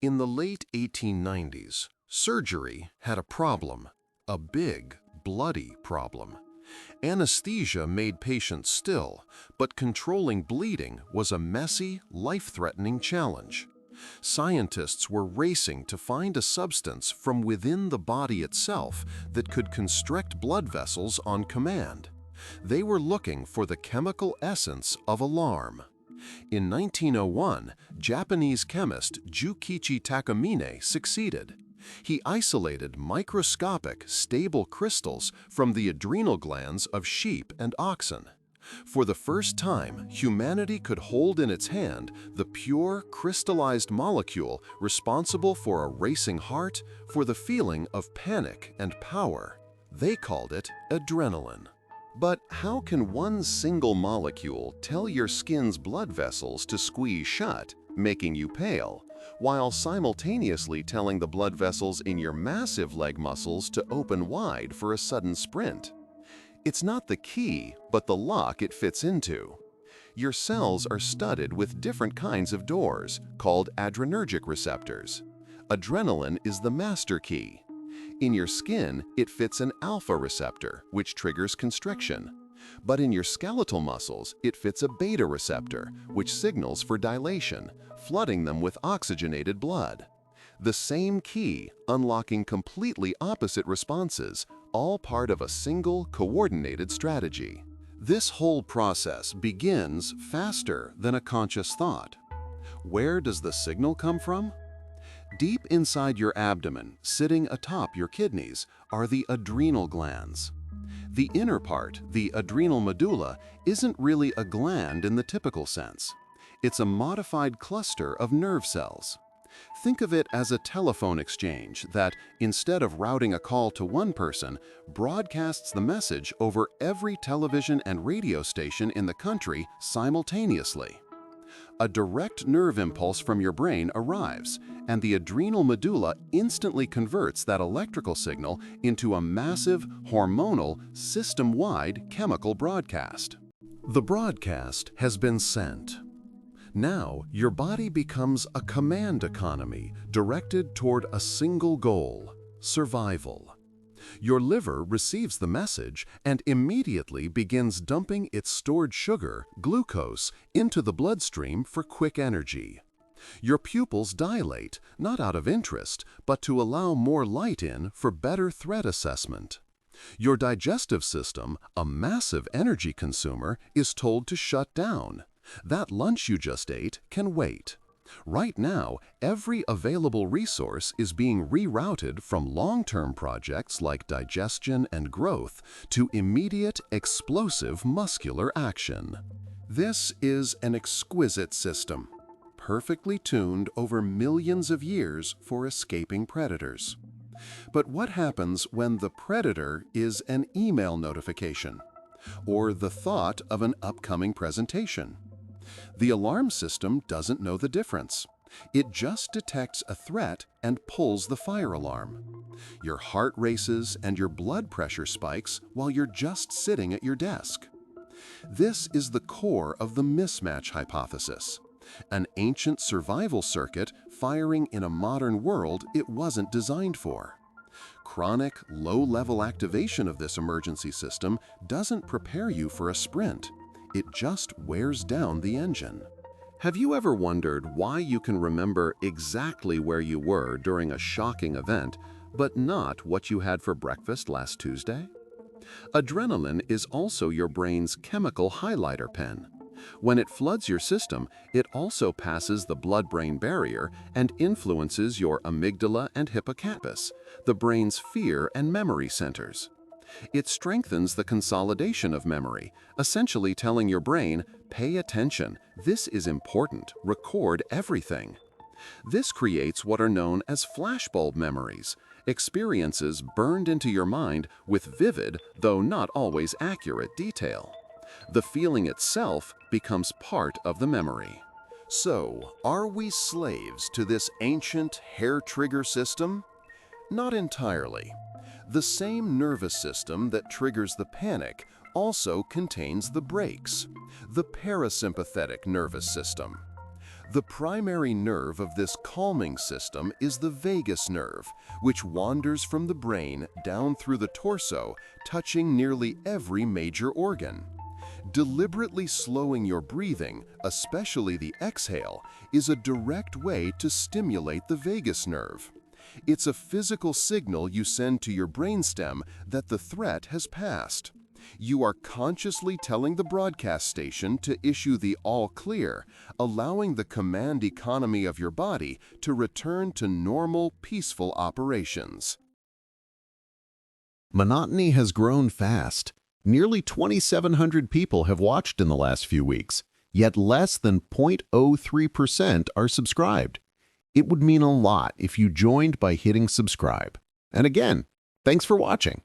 In the late 1890s, surgery had a problem, a big, bloody problem. Anesthesia made patients still, but controlling bleeding was a messy, life-threatening challenge. Scientists were racing to find a substance from within the body itself that could constrict blood vessels on command. They were looking for the chemical essence of alarm. In 1901, Japanese chemist Jukichi Takamine succeeded. He isolated microscopic, stable crystals from the adrenal glands of sheep and oxen. For the first time, humanity could hold in its hand the pure, crystallized molecule responsible for a racing heart, for the feeling of panic and power. They called it adrenaline. But how can one single molecule tell your skin's blood vessels to squeeze shut, making you pale, while simultaneously telling the blood vessels in your massive leg muscles to open wide for a sudden sprint? It's not the key, but the lock it fits into. Your cells are studded with different kinds of doors, called adrenergic receptors. Adrenaline is the master key. In your skin, it fits an alpha receptor, which triggers constriction. But in your skeletal muscles, it fits a beta receptor, which signals for dilation, flooding them with oxygenated blood. The same key, unlocking completely opposite responses, all part of a single, coordinated strategy. This whole process begins faster than a conscious thought. Where does the signal come from? Deep inside your abdomen, sitting atop your kidneys, are the adrenal glands. The inner part, the adrenal medulla, isn't really a gland in the typical sense. It's a modified cluster of nerve cells. Think of it as a telephone exchange that, instead of routing a call to one person, broadcasts the message over every television and radio station in the country simultaneously. A direct nerve impulse from your brain arrives, and the adrenal medulla instantly converts that electrical signal into a massive, hormonal, system-wide chemical broadcast. The broadcast has been sent. Now, your body becomes a command economy directed toward a single goal: survival. Your liver receives the message and immediately begins dumping its stored sugar, glucose, into the bloodstream for quick energy. Your pupils dilate, not out of interest, but to allow more light in for better threat assessment. Your digestive system, a massive energy consumer, is told to shut down. That lunch you just ate can wait. Right now, every available resource is being rerouted from long-term projects like digestion and growth to immediate, explosive muscular action. This is an exquisite system, perfectly tuned over millions of years for escaping predators. But what happens when the predator is an email notification or the thought of an upcoming presentation? The alarm system doesn't know the difference. It just detects a threat and pulls the fire alarm. Your heart races and your blood pressure spikes while you're just sitting at your desk. This is the core of the mismatch hypothesis, an ancient survival circuit firing in a modern world it wasn't designed for. Chronic, low-level activation of this emergency system doesn't prepare you for a sprint. It just wears down the engine. Have you ever wondered why you can remember exactly where you were during a shocking event, but not what you had for breakfast last Tuesday? Adrenaline is also your brain's chemical highlighter pen. When it floods your system, it also passes the blood-brain barrier and influences your amygdala and hippocampus, the brain's fear and memory centers. It strengthens the consolidation of memory, essentially telling your brain, pay attention, this is important, record everything. This creates what are known as flashbulb memories, experiences burned into your mind with vivid, though not always accurate, detail. The feeling itself becomes part of the memory. So, are we slaves to this ancient hair trigger system? Not entirely. The same nervous system that triggers the panic also contains the brakes, the parasympathetic nervous system. The primary nerve of this calming system is the vagus nerve, which wanders from the brain down through the torso, touching nearly every major organ. Deliberately slowing your breathing, especially the exhale, is a direct way to stimulate the vagus nerve. It's a physical signal you send to your brainstem that the threat has passed. You are consciously telling the broadcast station to issue the all clear, allowing the command economy of your body to return to normal, peaceful operations. Monotony has grown fast. Nearly 2,700 people have watched in the last few weeks, yet less than 0.03% are subscribed. It would mean a lot if you joined by hitting subscribe. And again, thanks for watching.